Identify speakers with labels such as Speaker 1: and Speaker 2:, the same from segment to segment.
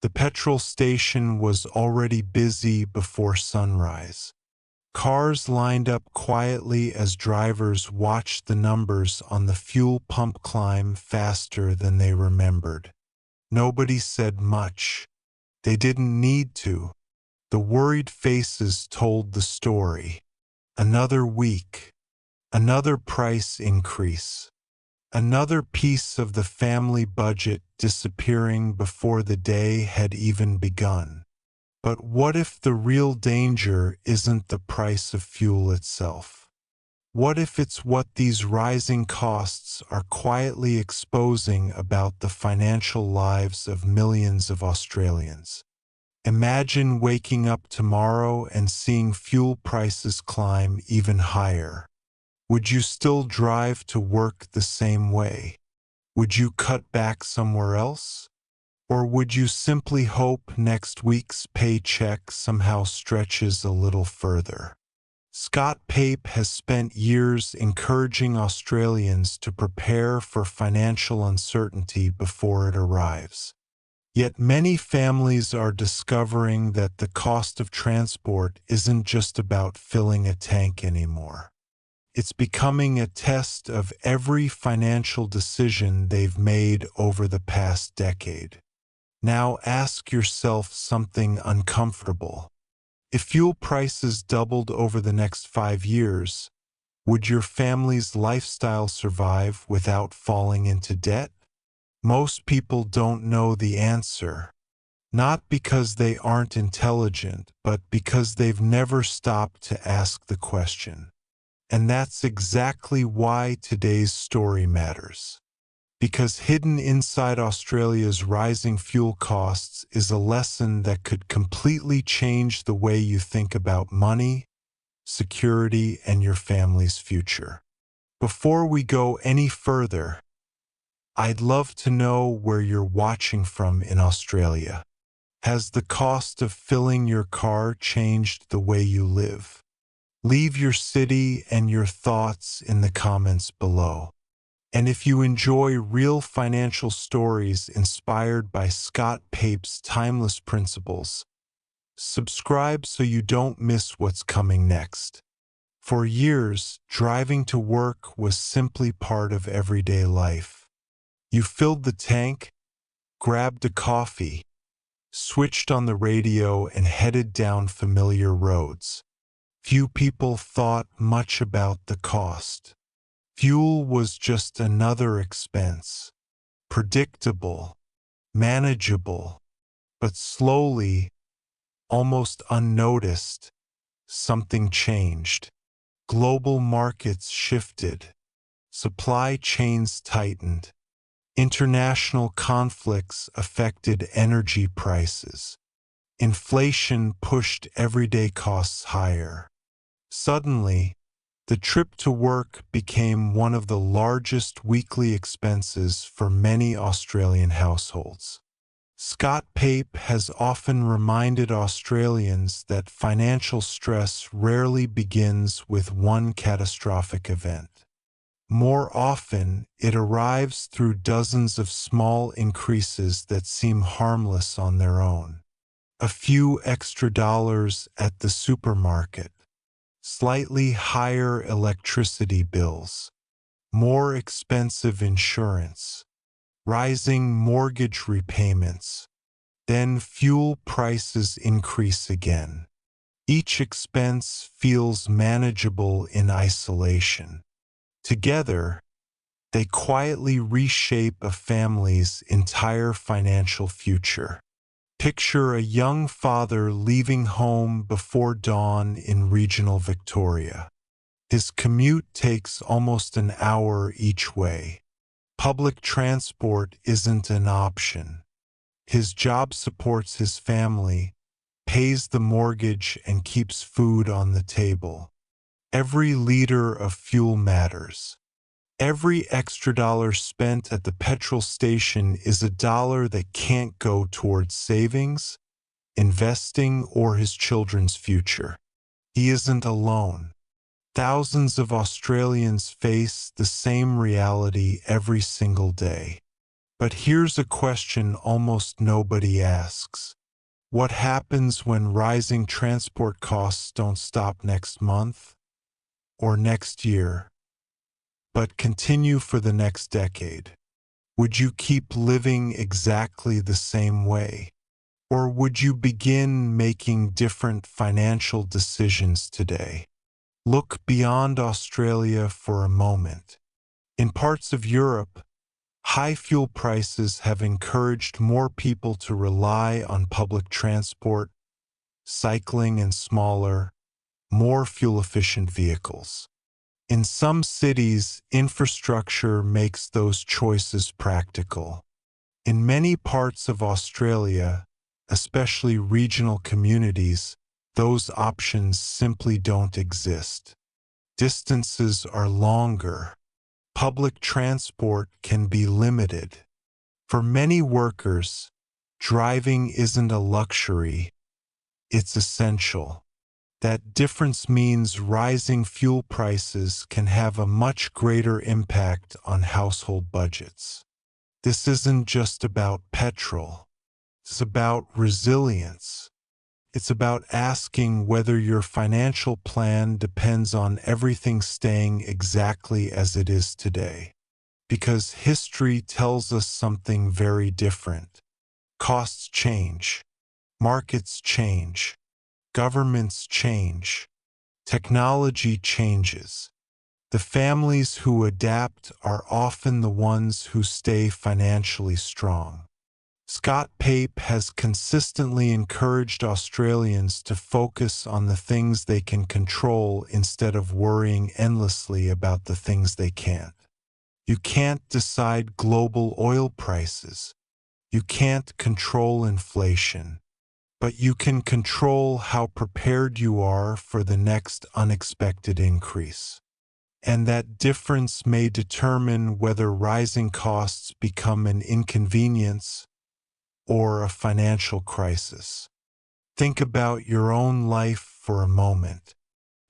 Speaker 1: The petrol station was already busy before sunrise. Cars lined up quietly as drivers watched the numbers on the fuel pump climb faster than they remembered. Nobody said much. They didn't need to. The worried faces told the story. Another week. Another price increase. Another piece of the family budget disappearing before the day had even begun. But what if the real danger isn't the price of fuel itself? What if it's what these rising costs are quietly exposing about the financial lives of millions of Australians? Imagine waking up tomorrow and seeing fuel prices climb even higher. Would you still drive to work the same way? Would you cut back somewhere else? Or would you simply hope next week's paycheck somehow stretches a little further? Scott Pape has spent years encouraging Australians to prepare for financial uncertainty before it arrives. Yet many families are discovering that the cost of transport isn't just about filling a tank anymore. It's becoming a test of every financial decision they've made over the past decade. Now ask yourself something uncomfortable. If fuel prices doubled over the next 5 years, would your family's lifestyle survive without falling into debt? Most people don't know the answer, not because they aren't intelligent, but because they've never stopped to ask the question. And that's exactly why today's story matters. Because hidden inside Australia's rising fuel costs is a lesson that could completely change the way you think about money, security, and your family's future. Before we go any further, I'd love to know where you're watching from in Australia. Has the cost of filling your car changed the way you live? Leave your city and your thoughts in the comments below. And if you enjoy real financial stories inspired by Scott Pape's timeless principles, subscribe so you don't miss what's coming next. For years, driving to work was simply part of everyday life. You filled the tank, grabbed a coffee, switched on the radio, and headed down familiar roads. Few people thought much about the cost. Fuel was just another expense. Predictable, manageable, but slowly, almost unnoticed, something changed. Global markets shifted. Supply chains tightened. International conflicts affected energy prices. Inflation pushed everyday costs higher. Suddenly, the trip to work became one of the largest weekly expenses for many Australian households. Scott Pape has often reminded Australians that financial stress rarely begins with one catastrophic event. More often, it arrives through dozens of small increases that seem harmless on their own. A few extra dollars at the supermarket, slightly higher electricity bills, more expensive insurance, rising mortgage repayments, then fuel prices increase again. Each expense feels manageable in isolation. Together, they quietly reshape a family's entire financial future. Picture a young father leaving home before dawn in regional Victoria. His commute takes almost an hour each way. Public transport isn't an option. His job supports his family, pays the mortgage, and keeps food on the table. Every liter of fuel matters. Every extra dollar spent at the petrol station is a dollar that can't go towards savings, investing, or his children's future. He isn't alone. Thousands of Australians face the same reality every single day. But here's a question almost nobody asks. What happens when rising transport costs don't stop next month or next year, but continue for the next decade? Would you keep living exactly the same way? Or would you begin making different financial decisions today? Look beyond Australia for a moment. In parts of Europe, high fuel prices have encouraged more people to rely on public transport, cycling, and smaller, more fuel-efficient vehicles. In some cities, infrastructure makes those choices practical. In many parts of Australia, especially regional communities, those options simply don't exist. Distances are longer. Public transport can be limited. For many workers, driving isn't a luxury, it's essential. That difference means rising fuel prices can have a much greater impact on household budgets. This isn't just about petrol. It's about resilience. It's about asking whether your financial plan depends on everything staying exactly as it is today. Because history tells us something very different. Costs change. Markets change. Governments change. Technology changes. The families who adapt are often the ones who stay financially strong. Scott Pape has consistently encouraged Australians to focus on the things they can control instead of worrying endlessly about the things they can't. You can't decide global oil prices. You can't control inflation. But you can control how prepared you are for the next unexpected increase. And that difference may determine whether rising costs become an inconvenience or a financial crisis. Think about your own life for a moment.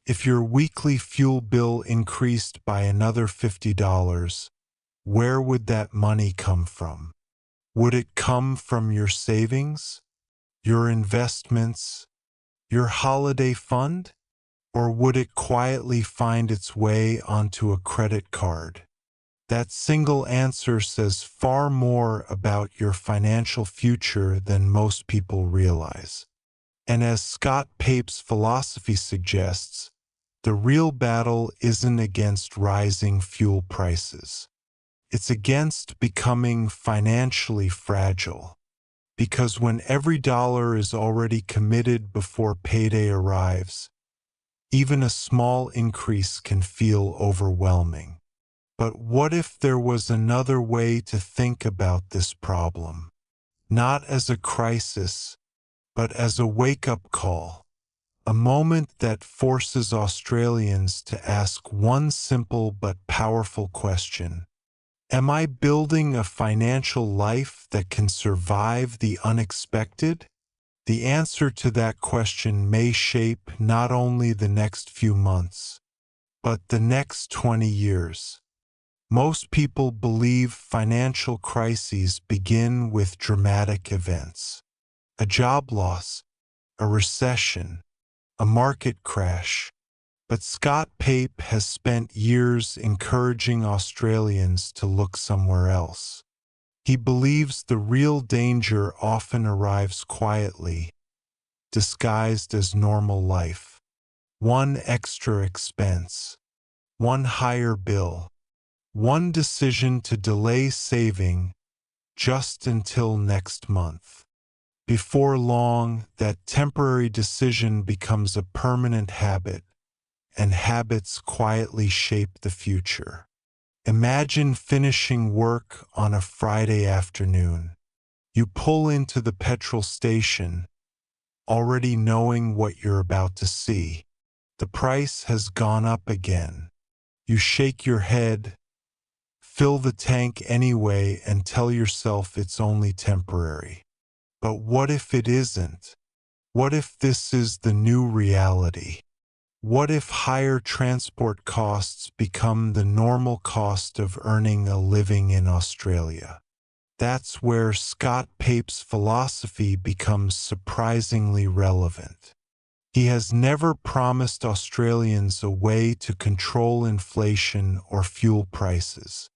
Speaker 1: If your weekly fuel bill increased by another $50, where would that money come from? Would it come from your savings, your investments, your holiday fund? Or would it quietly find its way onto a credit card? That single answer says far more about your financial future than most people realize. And as Scott Pape's philosophy suggests, the real battle isn't against rising fuel prices. It's against becoming financially fragile. Because when every dollar is already committed before payday arrives, even a small increase can feel overwhelming. But what if there was another way to think about this problem? Not as a crisis, but as a wake-up call. A moment that forces Australians to ask one simple but powerful question. Am I building a financial life that can survive the unexpected? The answer to that question may shape not only the next few months, but the next 20 years. Most people believe financial crises begin with dramatic events. A job loss, a recession, a market crash. But Scott Pape has spent years encouraging Australians to look somewhere else. He believes the real danger often arrives quietly, disguised as normal life. One extra expense, one higher bill, one decision to delay saving just until next month. Before long, that temporary decision becomes a permanent habit, and habits quietly shape the future. Imagine finishing work on a Friday afternoon. You pull into the petrol station, already knowing what you're about to see. The price has gone up again. You shake your head, fill the tank anyway, and tell yourself it's only temporary. But what if it isn't? What if this is the new reality? What if higher transport costs become the normal cost of earning a living in Australia? That's where Scott Pape's philosophy becomes surprisingly relevant. He has never promised Australians a way to control inflation or fuel prices.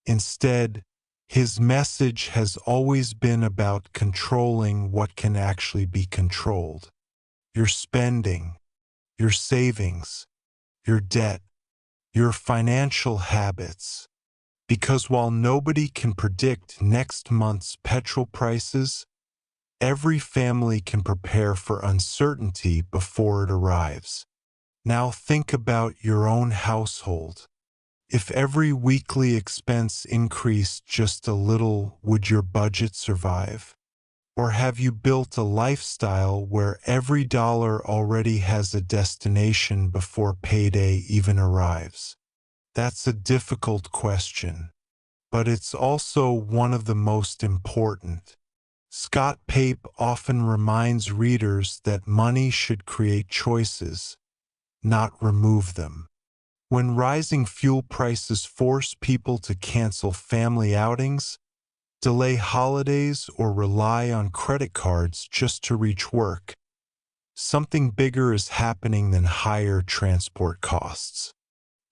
Speaker 1: Instead, his message has always been about controlling what can actually be controlled: your spending, your savings, your debt, your financial habits. Because while nobody can predict next month's petrol prices, every family can prepare for uncertainty before it arrives. Now think about your own household. If every weekly expense increased just a little, would your budget survive? Or have you built a lifestyle where every dollar already has a destination before payday even arrives? That's a difficult question, but it's also one of the most important. Scott Pape often reminds readers that money should create choices, not remove them. When rising fuel prices force people to cancel family outings, delay holidays, or rely on credit cards just to reach work, something bigger is happening than higher transport costs.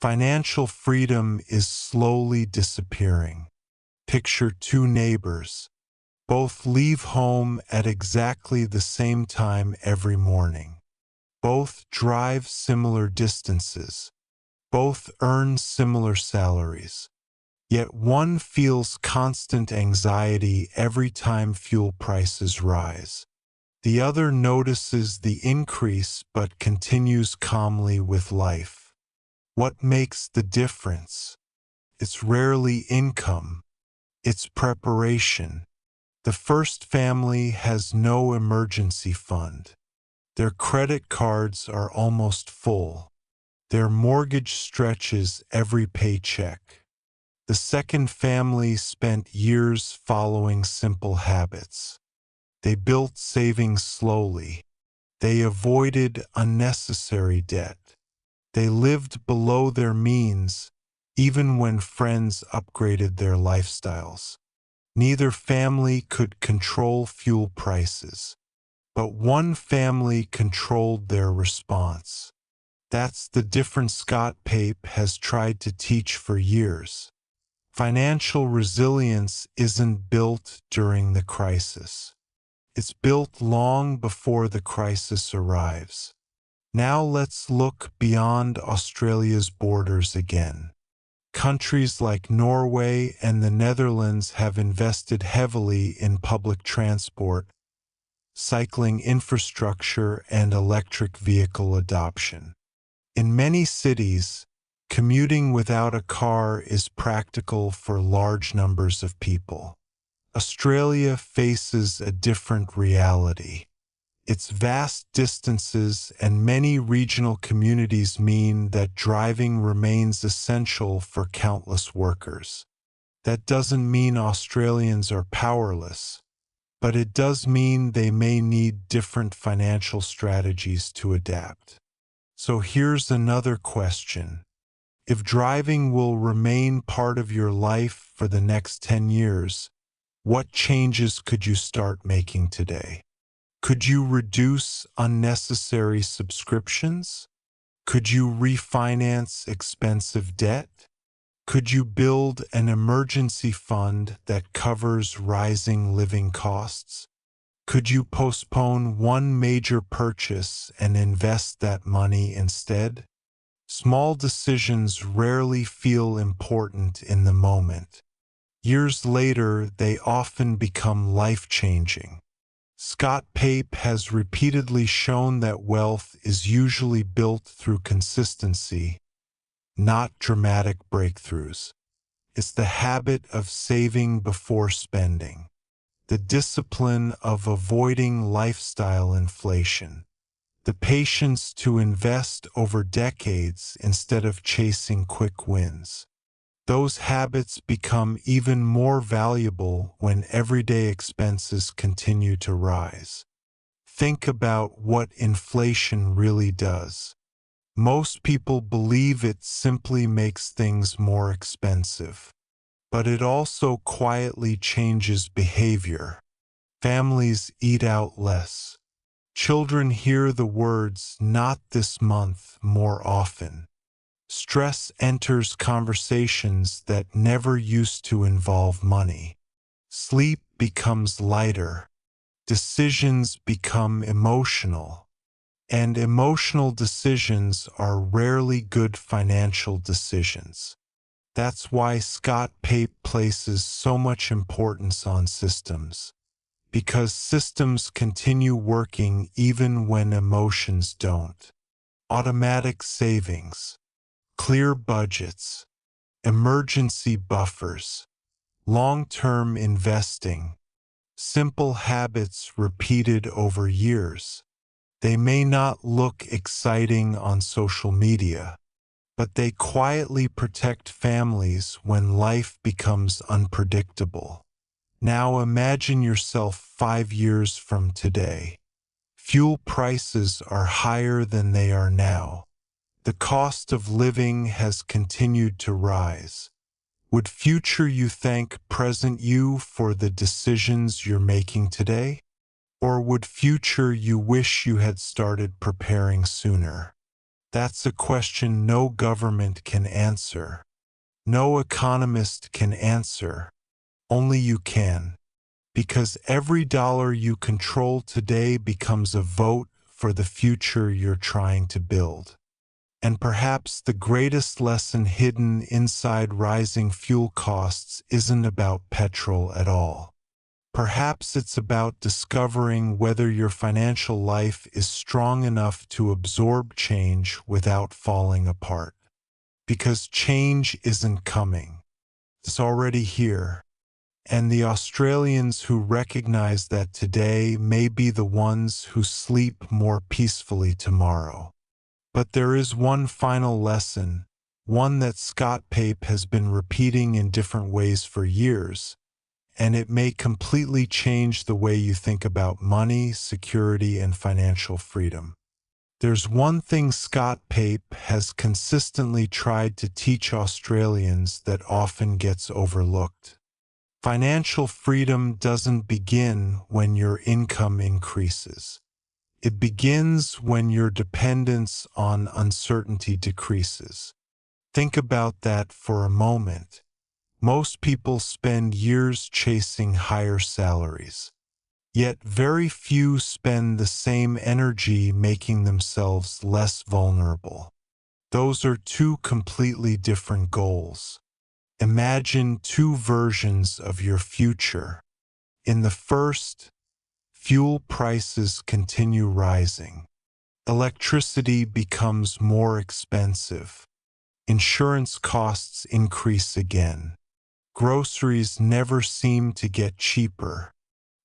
Speaker 1: Financial freedom is slowly disappearing. Picture two neighbors. Both leave home at exactly the same time every morning. Both drive similar distances. Both earn similar salaries. Yet one feels constant anxiety every time fuel prices rise. The other notices the increase but continues calmly with life. What makes the difference? It's rarely income. It's preparation. The first family has no emergency fund. Their credit cards are almost full. Their mortgage stretches every paycheck. The second family spent years following simple habits. They built savings slowly. They avoided unnecessary debt. They lived below their means, even when friends upgraded their lifestyles. Neither family could control fuel prices, but one family controlled their response. That's the difference Scott Pape has tried to teach for years. Financial resilience isn't built during the crisis. It's built long before the crisis arrives. Now let's look beyond Australia's borders again. Countries like Norway and the Netherlands have invested heavily in public transport, cycling infrastructure, and electric vehicle adoption. In many cities, commuting without a car is practical for large numbers of people. Australia faces a different reality. Its vast distances and many regional communities mean that driving remains essential for countless workers. That doesn't mean Australians are powerless, but it does mean they may need different financial strategies to adapt. So here's another question. If driving will remain part of your life for the next 10 years, what changes could you start making today? Could you reduce unnecessary subscriptions? Could you refinance expensive debt? Could you build an emergency fund that covers rising living costs? Could you postpone one major purchase and invest that money instead? Small decisions rarely feel important in the moment. Years later, they often become life-changing. Scott Pape has repeatedly shown that wealth is usually built through consistency, not dramatic breakthroughs. It's the habit of saving before spending, the discipline of avoiding lifestyle inflation, the patience to invest over decades instead of chasing quick wins. Those habits become even more valuable when everyday expenses continue to rise. Think about what inflation really does. Most people believe it simply makes things more expensive. but it also quietly changes behavior. Families eat out less. Children hear the words "not this month" more often. Stress enters conversations that never used to involve money. Sleep becomes lighter. Decisions become emotional. And emotional decisions are rarely good financial decisions. That's why Scott Pape places so much importance on systems. Because systems continue working even when emotions don't. Automatic savings, clear budgets, emergency buffers, long-term investing, simple habits repeated over years. They may not look exciting on social media, but they quietly protect families when life becomes unpredictable. Now imagine yourself 5 years from today. Fuel prices are higher than they are now. The cost of living has continued to rise. Would future you thank present you for the decisions you're making today? Or would future you wish you had started preparing sooner? That's a question no government can answer. No economist can answer. Only you can. Because every dollar you control today becomes a vote for the future you're trying to build. And perhaps the greatest lesson hidden inside rising fuel costs isn't about petrol at all. Perhaps it's about discovering whether your financial life is strong enough to absorb change without falling apart. Because change isn't coming. It's already here. And the Australians who recognize that today may be the ones who sleep more peacefully tomorrow. But there is one final lesson, one that Scott Pape has been repeating in different ways for years, and it may completely change the way you think about money, security, and financial freedom. There's one thing Scott Pape has consistently tried to teach Australians that often gets overlooked. Financial freedom doesn't begin when your income increases. It begins when your dependence on uncertainty decreases. Think about that for a moment. Most people spend years chasing higher salaries. Yet very few spend the same energy making themselves less vulnerable. Those are two completely different goals. Imagine two versions of your future. In the first, fuel prices continue rising. Electricity becomes more expensive. Insurance costs increase again. Groceries never seem to get cheaper.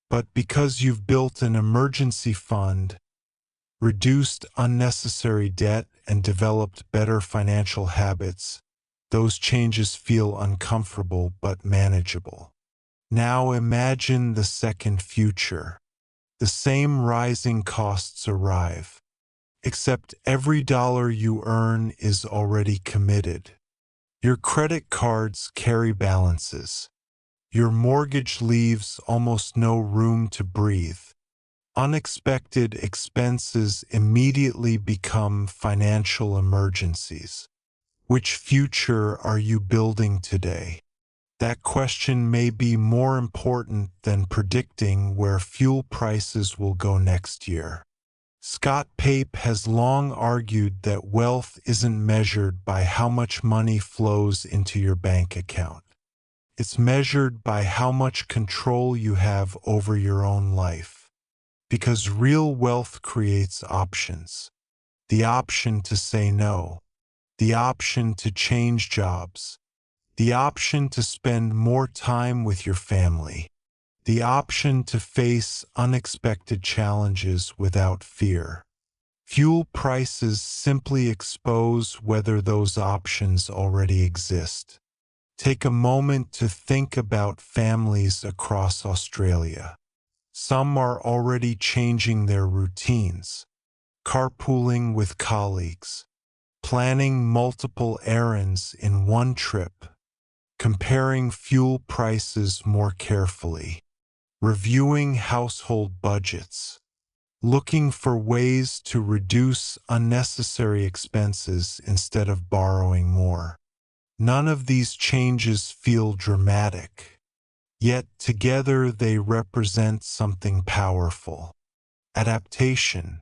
Speaker 1: But because you've built an emergency fund, reduced unnecessary debt, and developed better financial habits, those changes feel uncomfortable but manageable. Now imagine the second future. The same rising costs arrive, except every dollar you earn is already committed. Your credit cards carry balances. Your mortgage leaves almost no room to breathe. Unexpected expenses immediately become financial emergencies. Which future are you building today? That question may be more important than predicting where fuel prices will go next year. Scott Pape has long argued that wealth isn't measured by how much money flows into your bank account. It's measured by how much control you have over your own life. Because real wealth creates options. The option to say no. The option to change jobs. The option to spend more time with your family. The option to face unexpected challenges without fear. Fuel prices simply expose whether those options already exist. Take a moment to think about families across Australia. Some are already changing their routines, carpooling with colleagues, planning multiple errands in one trip, comparing fuel prices more carefully, reviewing household budgets, looking for ways to reduce unnecessary expenses instead of borrowing more. None of these changes feel dramatic, yet together they represent something powerful. Adaptation.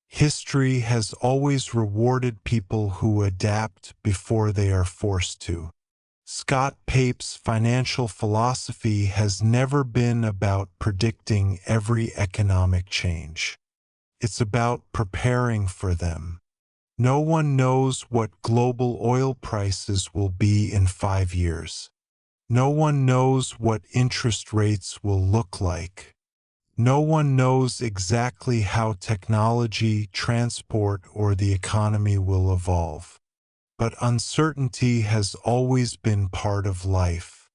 Speaker 1: History has always rewarded people who adapt before they are forced to. Scott Pape's financial philosophy has never been about predicting every economic change. It's about preparing for them. No one knows what global oil prices will be in 5 years. No one knows what interest rates will look like. No one knows exactly how technology, transport, or the economy will evolve. But uncertainty has always been part of life.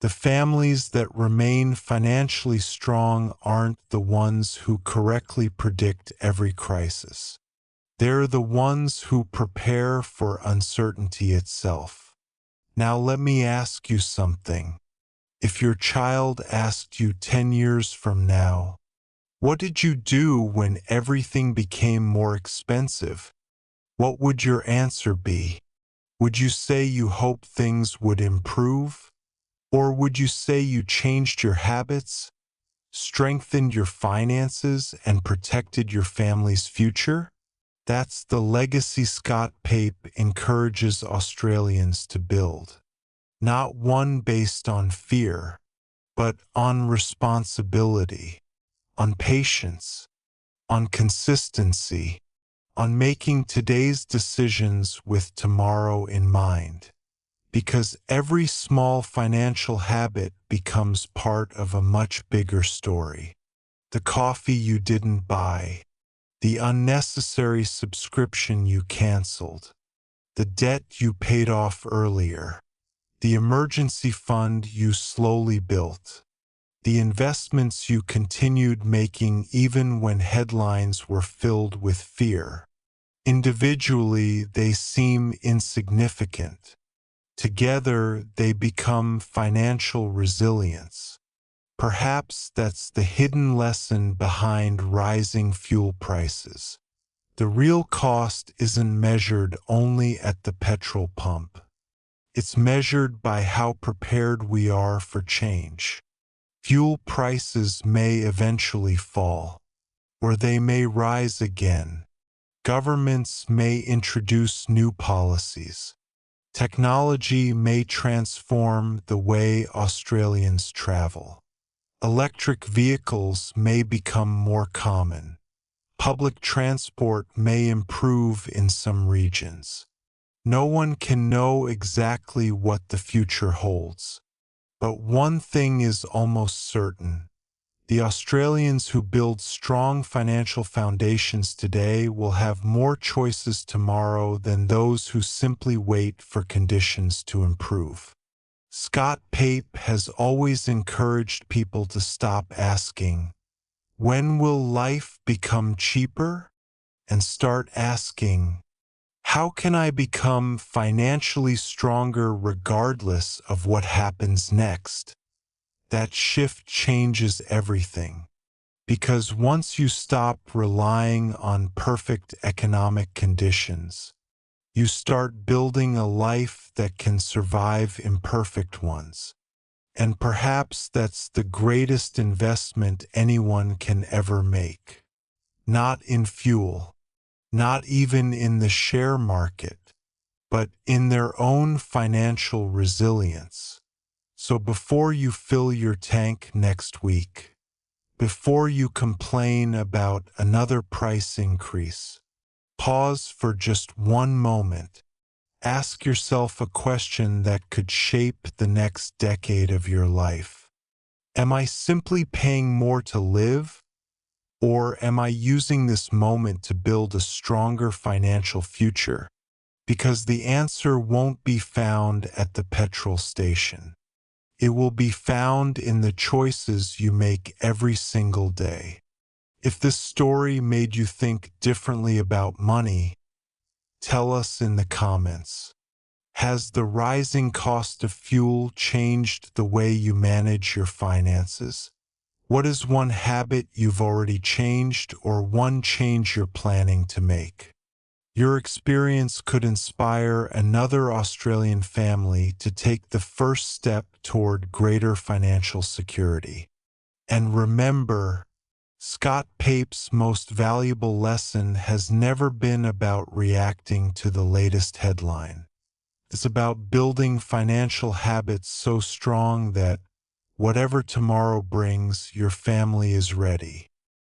Speaker 1: The families that remain financially strong aren't the ones who correctly predict every crisis. They're the ones who prepare for uncertainty itself. Now let me ask you something. If your child asked you 10 years from now, what did you do when everything became more expensive? What would your answer be? Would you say you hoped things would improve? Or would you say you changed your habits, strengthened your finances, and protected your family's future? That's the legacy Scott Pape encourages Australians to build. Not one based on fear, but on responsibility, on patience, on consistency, on making today's decisions with tomorrow in mind. Because every small financial habit becomes part of a much bigger story. The coffee you didn't buy, the unnecessary subscription you canceled, the debt you paid off earlier, the emergency fund you slowly built, the investments you continued making even when headlines were filled with fear. Individually, they seem insignificant. Together, they become financial resilience. Perhaps that's the hidden lesson behind rising fuel prices. The real cost isn't measured only at the petrol pump. It's measured by how prepared we are for change. Fuel prices may eventually fall, or they may rise again. Governments may introduce new policies. Technology may transform the way Australians travel. Electric vehicles may become more common. Public transport may improve in some regions. No one can know exactly what the future holds. But one thing is almost certain. The Australians who build strong financial foundations today will have more choices tomorrow than those who simply wait for conditions to improve. Scott Pape has always encouraged people to stop asking, "When will life become cheaper?" and start asking, "How can I become financially stronger regardless of what happens next?" That shift changes everything. Because once you stop relying on perfect economic conditions, you start building a life that can survive imperfect ones. And perhaps that's the greatest investment anyone can ever make. Not in fuel, not even in the share market, but in their own financial resilience. So before you fill your tank next week, before you complain about another price increase, pause for just one moment. Ask yourself a question that could shape the next decade of your life. Am I simply paying more to live? Or am I using this moment to build a stronger financial future? Because the answer won't be found at the petrol station. It will be found in the choices you make every single day. If this story made you think differently about money, tell us in the comments. Has the rising cost of fuel changed the way you manage your finances? What is one habit you've already changed or one change you're planning to make? Your experience could inspire another Australian family to take the first step toward greater financial security. And remember, Scott Pape's most valuable lesson has never been about reacting to the latest headline. It's about building financial habits so strong that whatever tomorrow brings, your family is ready.